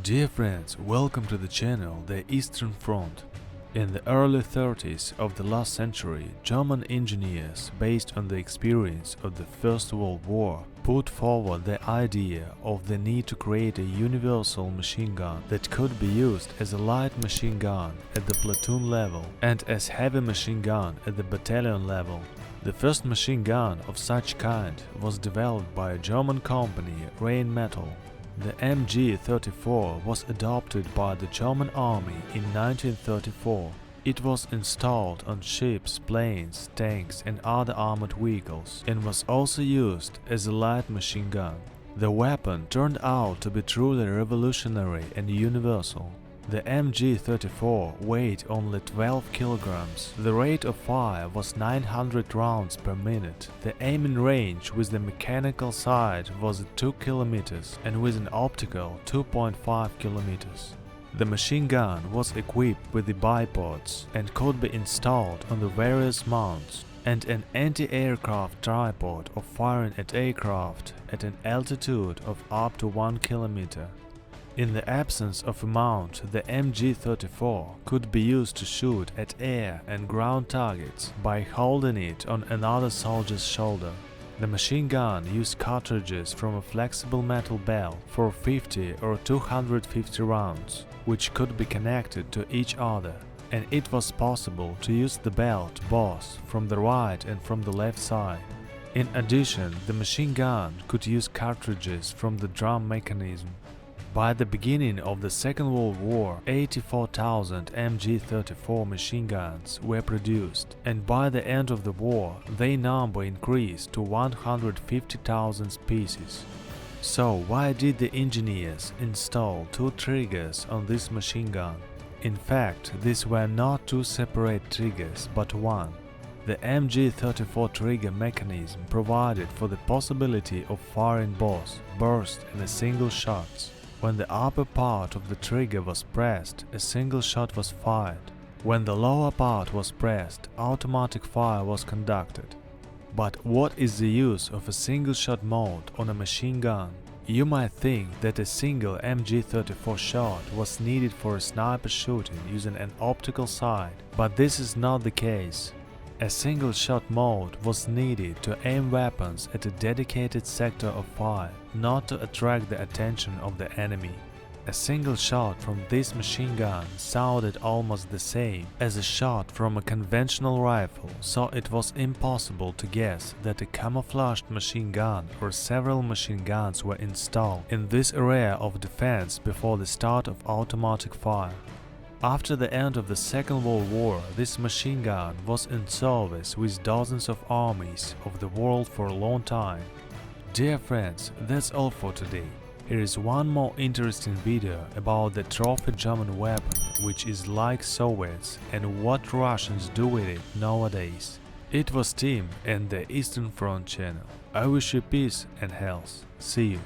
Dear friends, welcome to the channel The Eastern Front. In the early 30s of the last century, German engineers, based on the experience of the First World War, put forward the idea of the need to create a universal machine gun that could be used as a light machine gun at the platoon level and as heavy machine gun at the battalion level. The first machine gun of such kind was developed by a German company, Rheinmetall. The MG-34 was adopted by the German army in 1934. It was installed on ships, planes, tanks and other armored vehicles and was also used as a light machine gun. The weapon turned out to be truly revolutionary and universal. The MG-34 weighed only 12 kilograms. The rate of fire was 900 rounds per minute. The aiming range with the mechanical side was 2 kilometers and with an optical 2.5 kilometers. The machine gun was equipped with the bipods and could be installed on the various mounts and an anti-aircraft tripod of firing at aircraft at an altitude of up to 1 kilometer. In the absence of a mount, the MG-34 could be used to shoot at air and ground targets by holding it on another soldier's shoulder. The machine gun used cartridges from a flexible metal bell for 50 or 250 rounds, which could be connected to each other, and it was possible to use the belt both from the right and from the left side. In addition, the machine gun could use cartridges from the drum mechanism. By the beginning of the Second World War, 84,000 MG-34 machine guns were produced, and by the end of the war, their number increased to 150,000 pieces. So why did the engineers install two triggers on this machine gun? In fact, these were not two separate triggers, but one. The MG-34 trigger mechanism provided for the possibility of firing both burst and a single shots. When the upper part of the trigger was pressed, a single shot was fired. When the lower part was pressed, automatic fire was conducted. But what is the use of a single-shot mode on a machine gun? You might think that a single MG-34 shot was needed for a sniper shooting using an optical sight, but this is not the case. A single-shot mode was needed to aim weapons at a dedicated sector of fire, not to attract the attention of the enemy. A single shot from this machine gun sounded almost the same as a shot from a conventional rifle, so it was impossible to guess that a camouflaged machine gun or several machine guns were installed in this area of defense before the start of automatic fire. After the end of the Second World War, this machine gun was in service with dozens of armies of the world for a long time. Dear friends, that's all for today. Here is one more interesting video about the trophy German weapon, which is like Soviets, and what Russians do with it nowadays. It was Tim and the Eastern Front channel. I wish you peace and health. See you.